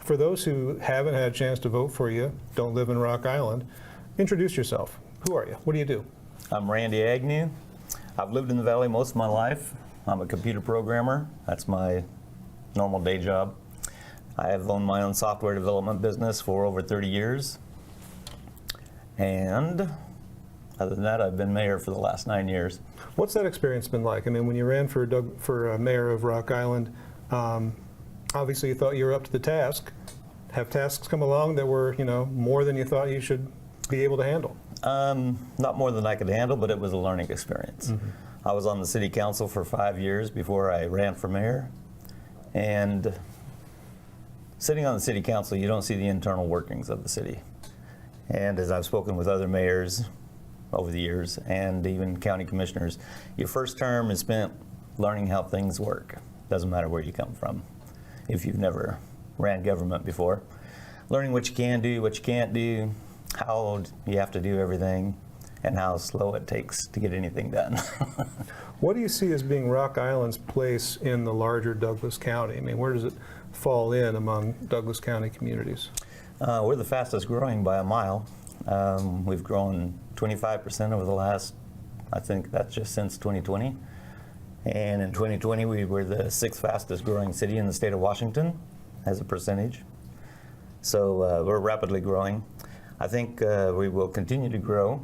Speaker 12: For those who haven't had a chance to vote for you, don't live in Rock Island, introduce yourself. Who are you? What do you do?
Speaker 29: I'm Randy Agnew. I've lived in the Valley most of my life. I'm a computer programmer. That's my normal day job. I have owned my own software development business for over 30 years. And other than that, I've been mayor for the last 9 years.
Speaker 12: What's that experience been like? I mean, when you ran for mayor of Rock Island, obviously you thought you were up to the task. Have tasks come along that were, more than you thought you should be able to handle?
Speaker 29: Not more than I could handle, but it was a learning experience. I was on the city council for 5 years before I ran for mayor. And sitting on the city council, you don't see the internal workings of the city. And as I've spoken with other mayors over the years and even county commissioners, your first term is spent learning how things work. Doesn't matter where you come from. If you've never ran government before, learning what you can do, what you can't do, how you have to do everything, and how slow it takes to get anything done.
Speaker 12: What do you see as being Rock Island's place in the larger Douglas County? I mean, where does it fall in among Douglas County communities?
Speaker 29: We're the fastest growing by a mile. We've grown 25% over the last, I think that's just since 2020. And in 2020, we were the 6th fastest growing city in the state of Washington as a percentage. So we're rapidly growing. I think we will continue to grow.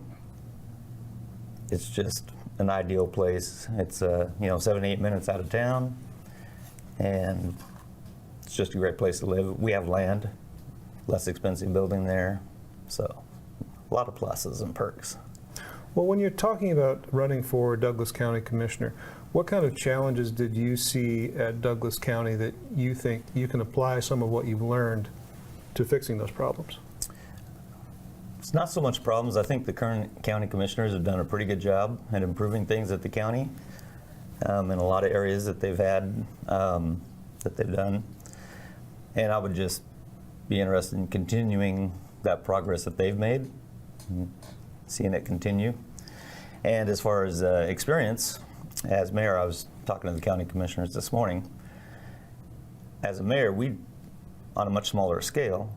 Speaker 29: It's just an ideal place. It's 7 8 minutes out of town, and it's just a great place to live. We have land, less expensive building there, so a lot of pluses and perks.
Speaker 12: Well, when you're talking about running for Douglas County Commissioner, what kind of challenges did you see at Douglas County that you think you can apply some of what you've learned to fixing those problems?
Speaker 29: It's not so much problems. I think the current county commissioners have done a pretty good job at improving things at the county in a lot of areas that they've had, that they've done. And I would just be interested in continuing that progress that they've made, seeing it continue. And as far as experience, as mayor, I was talking to the county commissioners this morning. As a mayor, we, on a much smaller scale,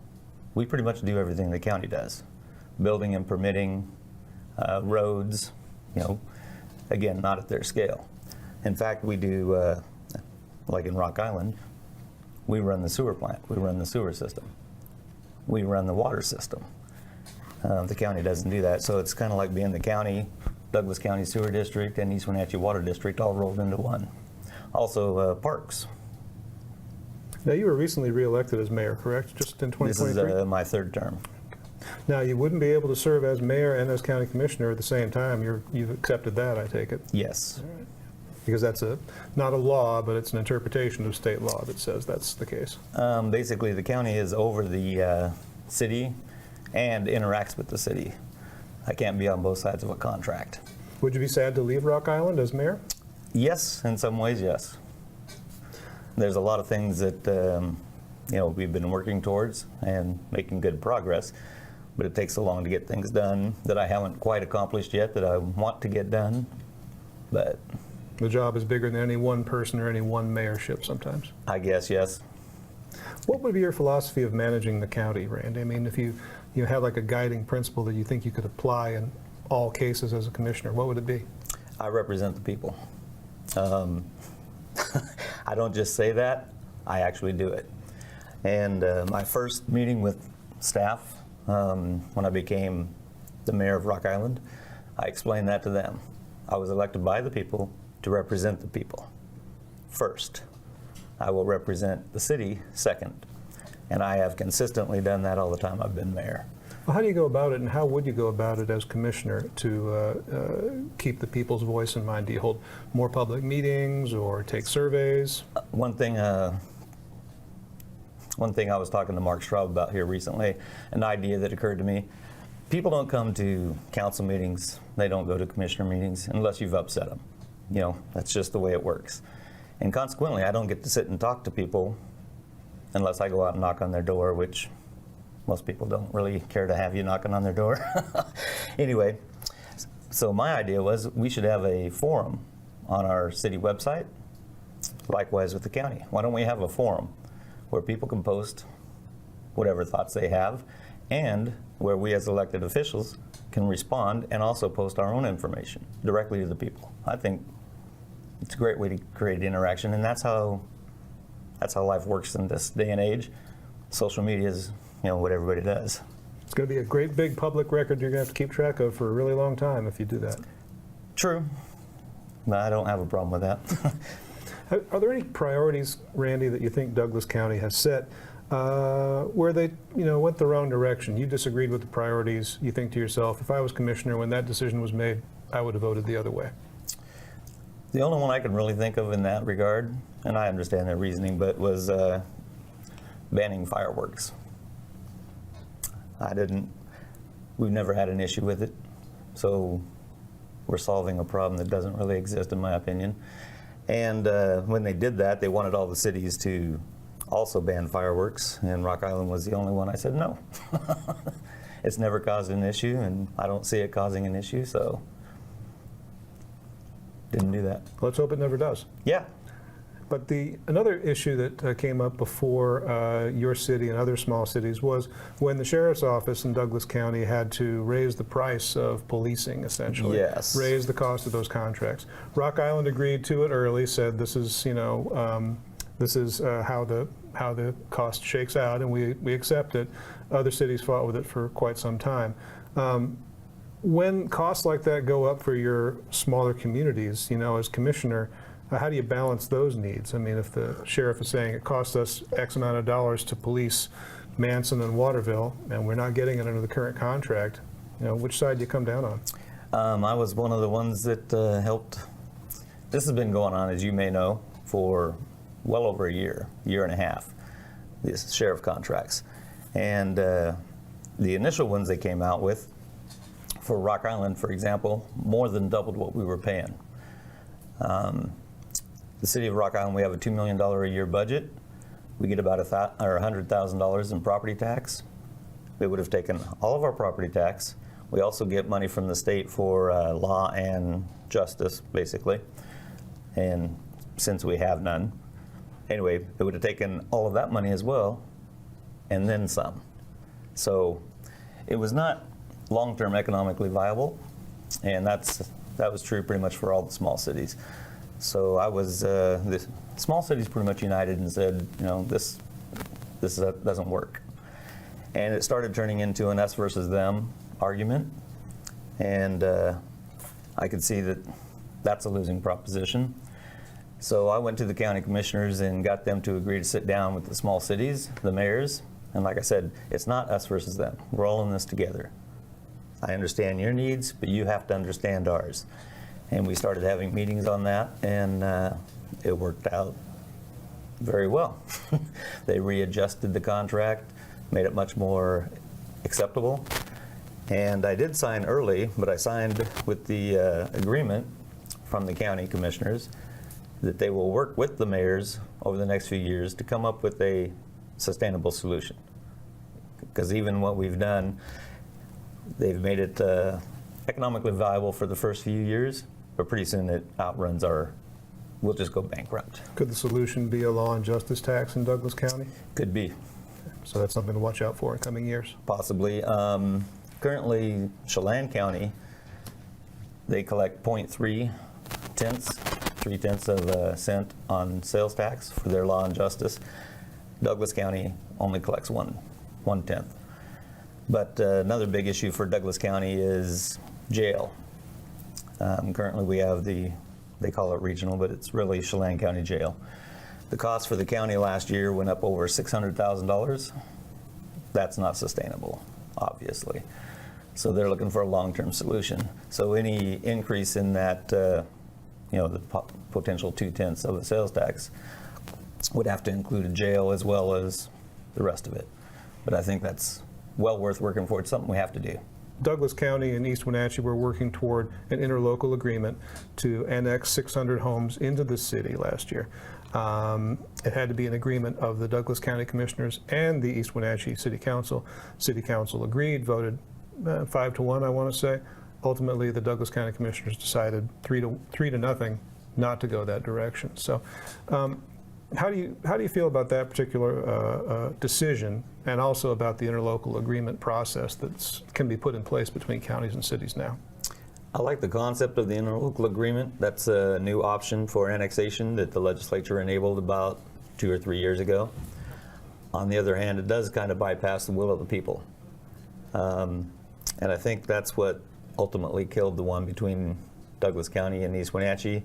Speaker 29: we pretty much do everything the county does. Building and permitting, roads, again, not at their scale. In fact, we do, like in Rock Island, we run the sewer plant, we run the sewer system, we run the water system. The county doesn't do that, so it's kind of like being the county, Douglas County Sewer District and East Wenatchee Water District all rolled into one. Also, parks.
Speaker 12: Now, you were recently re-elected as mayor, correct? Just in 2023?
Speaker 29: This is my 3rd term.
Speaker 12: Now, you wouldn't be able to serve as mayor and as county commissioner at the same time. You've accepted that, I take it?
Speaker 29: Yes.
Speaker 12: All right. Because that's not a law, but it's an interpretation of state law that says that's the case.
Speaker 29: Basically, the county is over the city and interacts with the city. I can't be on both sides of a contract.
Speaker 12: Would you be sad to leave Rock Island as mayor?
Speaker 29: Yes, in some ways, yes. There's a lot of things that we've been working towards and making good progress, but it takes so long to get things done that I haven't quite accomplished yet that I want to get done. But
Speaker 12: the job is bigger than any one person or any one mayorship sometimes.
Speaker 29: I guess, yes.
Speaker 12: What would be your philosophy of managing the county, Randy? I mean, if you have like a guiding principle that you think you could apply in all cases as a commissioner, what would it be?
Speaker 29: I represent the people. I don't just say that, I actually do it. And my first meeting with staff when I became the mayor of Rock Island, I explained that to them. I was elected by the people to represent the people first. I will represent the city second. And I have consistently done that all the time I've been mayor.
Speaker 12: Well, how do you go about it, and how would you go about it as commissioner to keep the people's voice in mind? Do you hold more public meetings or take surveys?
Speaker 29: One thing I was talking to Mark Straub about here recently, an idea that occurred to me. People don't come to council meetings, they don't go to commissioner meetings unless you've upset them. That's just the way it works. And consequently, I don't get to sit and talk to people unless I go out and knock on their door, which most people don't really care to have you knocking on their door. Anyway, so my idea was we should have a forum on our city website, likewise with the county. Why don't we have a forum where people can post whatever thoughts they have, and where we as elected officials can respond and also post our own information directly to the people. I think it's a great way to create interaction, and that's how life works in this day and age. Social media is, what everybody does.
Speaker 12: It's going to be a great big public record you're going to have to keep track of for a really long time if you do that.
Speaker 29: True. No, I don't have a problem with that.
Speaker 12: Are there any priorities, Randy, that you think Douglas County has set where they, went the wrong direction. You disagreed with the priorities. You think to yourself, if I was commissioner when that decision was made, I would have voted the other way.
Speaker 29: The only one I can really think of in that regard, and I understand their reasoning, but was banning fireworks. We've never had an issue with it, so we're solving a problem that doesn't really exist, in my opinion. And when they did that, they wanted all the cities to also ban fireworks, and Rock Island was the only one. I said no. It's never caused an issue, and I don't see it causing an issue, so didn't do that.
Speaker 12: Let's hope it never does.
Speaker 29: Yeah.
Speaker 12: But another issue that came up before your city and other small cities was when the sheriff's office in Douglas County had to raise the price of policing, essentially.
Speaker 29: Yes.
Speaker 12: Raise the cost of those contracts. Rock Island agreed to it early, said this is, this is how the cost shakes out, and we accept it. Other cities fought with it for quite some time. When costs like that go up for your smaller communities, as commissioner, how do you balance those needs? I mean, if the sheriff is saying it costs us X amount of dollars to police Manson and Waterville, and we're not getting it under the current contract, which side do you come down on?
Speaker 29: I was one of the ones that helped. This has been going on, as you may know, for well over a year and a half, these sheriff contracts. And the initial ones they came out with, for Rock Island, for example, more than doubled what we were paying. The city of Rock Island, we have a $2 million a year budget. We get about $100,000 in property tax. They would have taken all of our property tax. We also get money from the state for law and justice, basically. And since we have none, anyway, it would have taken all of that money as well, and then some. So it was not long-term economically viable, and that was true pretty much for all the small cities. So I was, the small cities pretty much united and said, this doesn't work. And it started turning into an us versus them argument, and I could see that that's a losing proposition. So I went to the county commissioners and got them to agree to sit down with the small cities, the mayors, and like I said, it's not us versus them. We're all in this together. I understand your needs, but you have to understand ours. And we started having meetings on that, and it worked out very well. They readjusted the contract, made it much more acceptable. And I did sign early, but I signed with the agreement from the county commissioners that they will work with the mayors over the next few years to come up with a sustainable solution. Because even what we've done, they've made it economically viable for the first few years, but pretty soon it outruns we'll just go bankrupt.
Speaker 12: Could the solution be a law and justice tax in Douglas County?
Speaker 29: Could be.
Speaker 12: So that's something to watch out for in coming years?
Speaker 29: Possibly. Currently, Chelan County, they collect 0.3 of a cent on sales tax for their law and justice. Douglas County only collects 1/10. But another big issue for Douglas County is jail. Currently we have they call it regional, but it's really Chelan County Jail. The cost for the county last year went up over $600,000. That's not sustainable, obviously. So they're looking for a long-term solution. So any increase in that, the potential 2/10 of the sales tax would have to include a jail as well as the rest of it. But I think that's well worth working for. It's something we have to do.
Speaker 12: Douglas County and East Wenatchee were working toward an interlocal agreement to annex 600 homes into the city last year. It had to be an agreement of the Douglas County Commissioners and the East Wenatchee City Council. City Council agreed, voted 5-1, I want to say. Ultimately, the Douglas County Commissioners decided 3-0 not to go that direction. So, how do you feel about that particular decision, and also about the interlocal agreement process that can be put in place between counties and cities now?
Speaker 29: I like the concept of the interlocal agreement. That's a new option for annexation that the legislature enabled about 2 or 3 years ago. On the other hand, it does kind of bypass the will of the people. And I think that's what ultimately killed the one between Douglas County and East Wenatchee.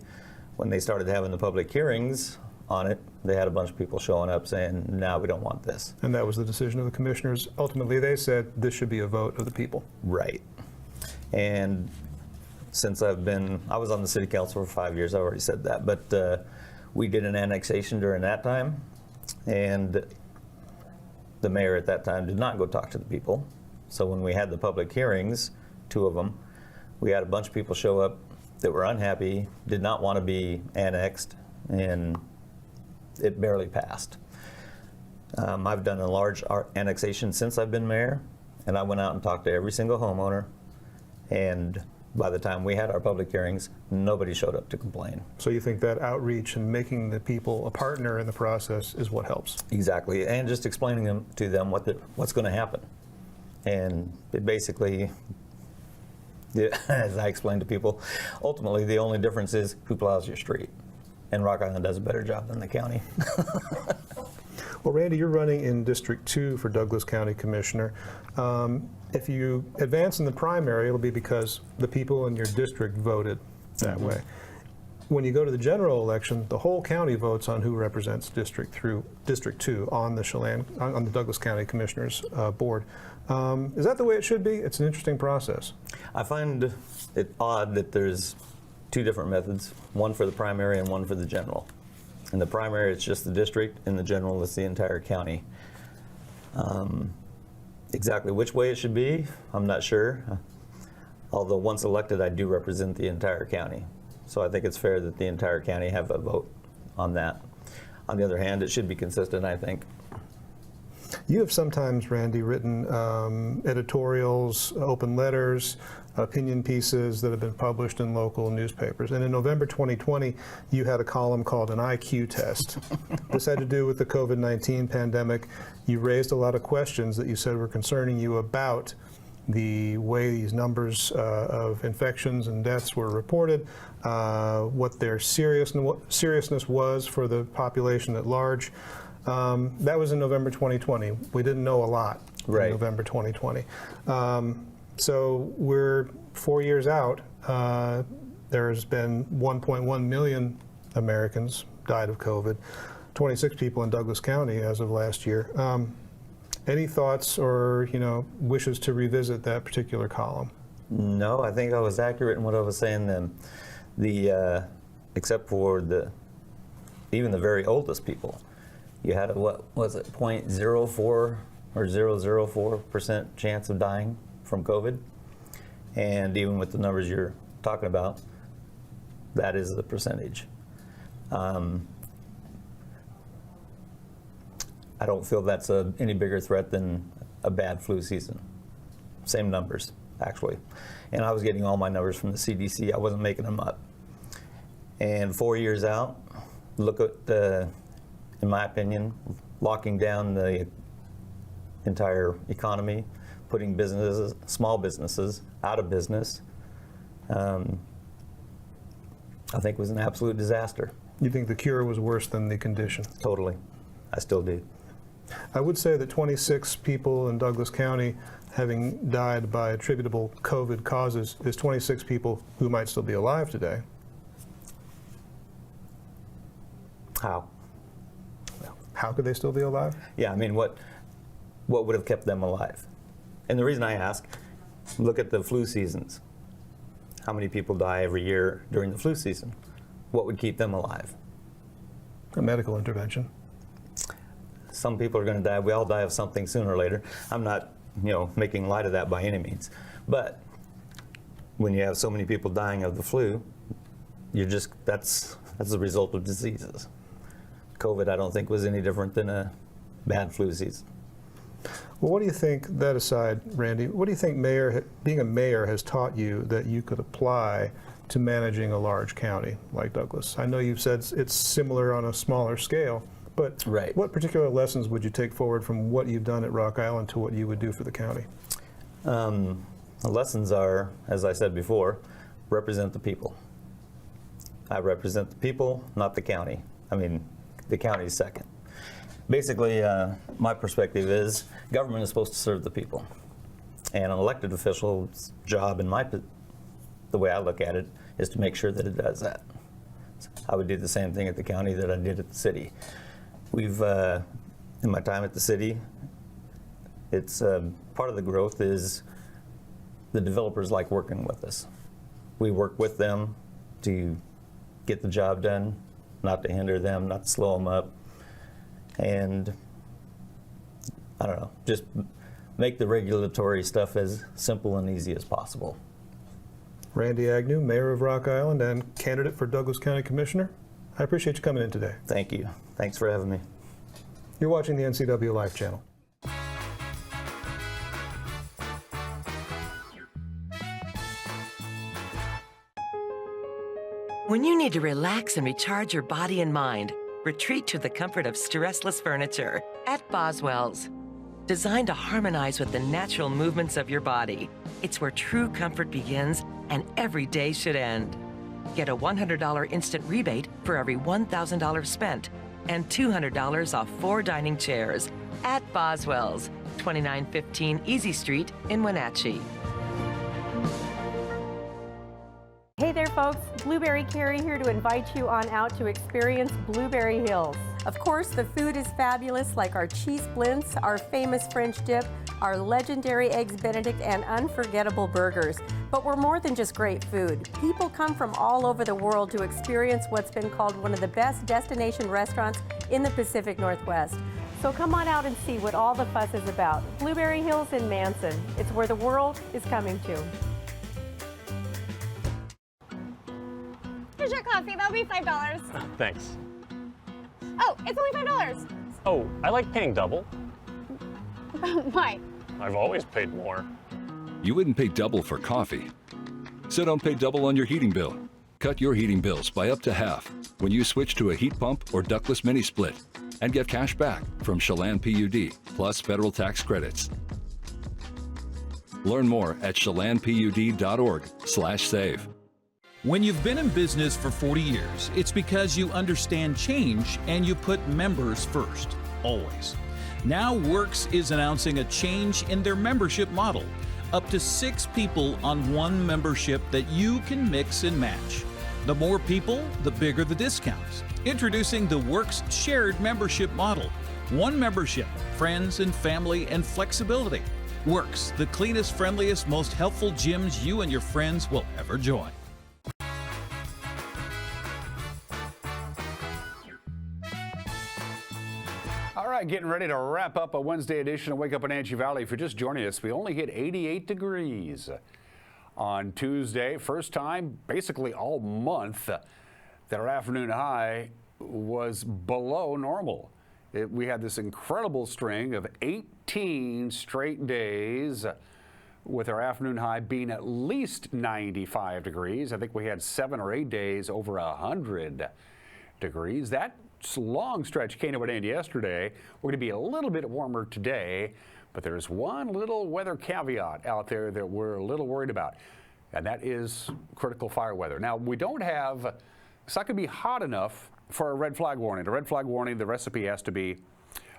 Speaker 29: When they started having the public hearings on it. They had a bunch of people showing up saying, no, we don't want this.
Speaker 12: And that was the decision of the commissioners. Ultimately, they said this should be a vote of the people.
Speaker 29: Right. And since I was on the city council for 5 years, I already said that, but we did an annexation during that time, and the mayor at that time did not go talk to the people. So when we had the public hearings, 2 of them, we had a bunch of people show up that were unhappy, did not want to be annexed, and it barely passed. I've done a large annexation since I've been mayor, and I went out and talked to every single homeowner, and by the time we had our public hearings, nobody showed up to complain.
Speaker 12: So you think that outreach and making the people a partner in the process is what helps?
Speaker 29: Exactly, and just explaining to them what's going to happen. And it basically, as I explained to people, ultimately the only difference is who plows your street. And Rock Island does a better job than the county.
Speaker 12: Well, Randy, you're running in District 2 for Douglas County Commissioner. If you advance in the primary, it'll be because the people in your district voted that way. When you go to the general election, the whole county votes on who represents District 2 on the Douglas County Commissioners Board. Is that the way it should be? It's an interesting process.
Speaker 29: I find it odd that there's 2 different methods, one for the primary and one for the general. In the primary, it's just the district. In the general, it's the entire county. Exactly which way it should be, I'm not sure. Although once elected, I do represent the entire county. So I think it's fair that the entire county have a vote on that. On the other hand, it should be consistent, I think.
Speaker 12: You have sometimes, Randy, written editorials, open letters, opinion pieces that have been published in local newspapers. And in November 2020, you had a column called an IQ test. This had to do with the COVID-19 pandemic. You raised a lot of questions that you said were concerning you about the way these numbers of infections and deaths were reported, what their seriousness was for the population at large. That was in November 2020. We didn't know a lot in November 2020. So we're 4 years out. There's been 1.1 million Americans died of COVID, 26 people in Douglas County as of last year. Any thoughts or wishes to revisit that particular column?
Speaker 29: No, I think I was accurate in what I was saying then. Except for even the very oldest people. You had a, what was it, 0.04 or 0.004% chance of dying from COVID. And even with the numbers you're talking about, that is the percentage. I don't feel that's any bigger threat than a bad flu season. Same numbers, actually. And I was getting all my numbers from the CDC. I wasn't making them up. And 4 years out, look at in my opinion, locking down the entire economy, putting businesses, small businesses, out of business, I think was an absolute disaster.
Speaker 12: You think the cure was worse than the condition?
Speaker 29: Totally. I still do.
Speaker 12: I would say that 26 people in Douglas County having died by attributable COVID causes is 26 people who might still be alive today.
Speaker 29: How?
Speaker 12: How could they still be alive?
Speaker 29: Yeah, I mean, what would have kept them alive? And the reason I ask, look at the flu seasons. How many people die every year during the flu season? What would keep them alive?
Speaker 12: A medical intervention.
Speaker 29: Some people are going to die. We all die of something sooner or later. I'm not, making light of that by any means. But when you have so many people dying of the flu, that's the result of diseases. COVID, I don't think, was any different than a bad flu season.
Speaker 12: Well, what do you think, that aside, Randy, what do you think being a mayor has taught you that you could apply to managing a large county like Douglas? I know you've said it's similar on a smaller scale, but what particular lessons would you take forward from what you've done at Rock Island to what you would do for the county?
Speaker 29: The lessons are, as I said before, represent the people. I represent the people, not the county. I mean, the county is second. Basically, my perspective is government is supposed to serve the people. And an elected official's job, the way I look at it, is to make sure that it does that. I would do the same thing at the county that I did at the city. We've, in my time at the city, it's part of the growth is the developers like working with us. We work with them to get the job done, not to hinder them, not to slow them up, and I don't know, just make the regulatory stuff as simple and easy as possible.
Speaker 12: Randy Agnew, Mayor of Rock Island and candidate for Douglas County Commissioner, I appreciate you coming in today.
Speaker 29: Thank you. Thanks for having me.
Speaker 12: You're watching the NCW Live channel.
Speaker 13: When you need to relax and recharge your body and mind, retreat to the comfort of stressless furniture at Boswell's. Designed to harmonize with the natural movements of your body, it's where true comfort begins and every day should end. Get a $100 instant rebate for every $1,000 spent and $200 off 4 dining chairs at Boswell's, 2915 Easy Street in Wenatchee.
Speaker 14: Hey there folks, Blueberry Carrie here to invite you on out to experience Blueberry Hills. Of course, the food is fabulous, like our cheese blintz, our famous French dip, our legendary Eggs Benedict, and unforgettable burgers. But we're more than just great food. People come from all over the world to experience what's been called one of the best destination restaurants in the Pacific Northwest. So come on out and see what all the fuss is about. Blueberry Hills in Manson. It's where the world is coming to.
Speaker 15: Here's your coffee, that'll be $5.
Speaker 16: Thanks.
Speaker 15: Oh, it's only $5.
Speaker 16: Oh, I like paying double.
Speaker 15: Why?
Speaker 16: I've always paid more.
Speaker 11: You wouldn't pay double for coffee. So don't pay double on your heating bill. Cut your heating bills by up to half when you switch to a heat pump or ductless mini split and get cash back from Chelan PUD plus federal tax credits. Learn more at chelanpud.org/save.
Speaker 17: When you've been in business for 40 years, it's because you understand change and you put members first, always. Now Works is announcing a change in their membership model. Up to 6 people on one membership that you can mix and match. The more people, the bigger the discounts. Introducing the Works shared membership model. One membership, friends and family and flexibility. Works, the cleanest, friendliest, most helpful gyms you and your friends will ever join.
Speaker 1: All right, getting ready to wrap up a Wednesday edition of Wake Up Wenatchee Valley. If you're just joining us, we only hit 88 degrees on Tuesday. First time, basically all month, that our afternoon high was below normal. We had this incredible string of 18 straight days with our afternoon high being at least 95 degrees. I think we had 7 or 8 days over 100 degrees. That long stretch came to an end yesterday. We're going to be a little bit warmer today, but there's one little weather caveat out there that we're a little worried about, and that is critical fire weather. Now, we don't have, it's not going to be hot enough for a red flag warning. The red flag warning, the recipe has to be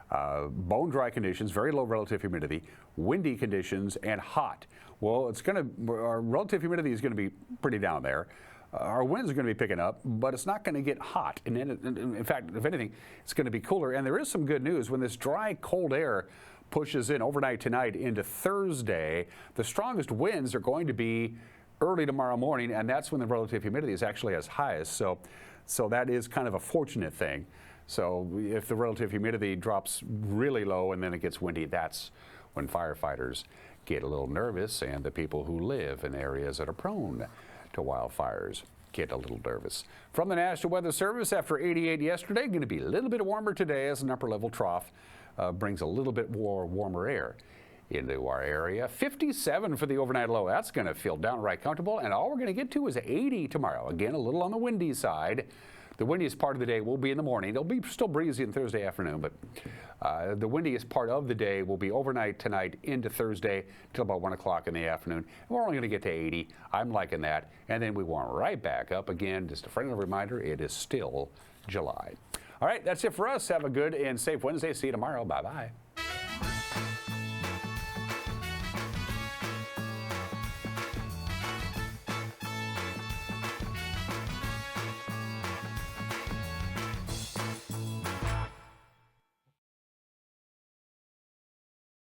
Speaker 1: bone dry conditions, very low relative humidity, windy conditions, and hot. Well, it's going to, our relative humidity is going to be pretty down there. Our winds are going to be picking up, but it's not going to get hot. And in fact, if anything, it's going to be cooler. And there is some good news. When this dry, cold air pushes in overnight tonight into Thursday, the strongest winds are going to be early tomorrow morning, and that's when the relative humidity is actually as highest. So that is kind of a fortunate thing. So if the relative humidity drops really low and then it gets windy, that's when firefighters get a little nervous, and the people who live in areas that are prone to wildfires get a little nervous. From the National Weather Service, after 88 yesterday, going to be a little bit warmer today as an upper level trough brings a little bit more warmer air into our area. 57 for the overnight low. That's going to feel downright comfortable, and all we're going to get to is 80 tomorrow. Again, a little on the windy side. The windiest part of the day will be in the morning. It'll be still breezy on Thursday afternoon, but the windiest part of the day will be overnight tonight into Thursday till about 1 o'clock in the afternoon. And we're only going to get to 80. I'm liking that. And then we warm right back up again. Just a friendly reminder, it is still July. All right, that's it for us. Have a good and safe Wednesday. See you tomorrow. Bye-bye.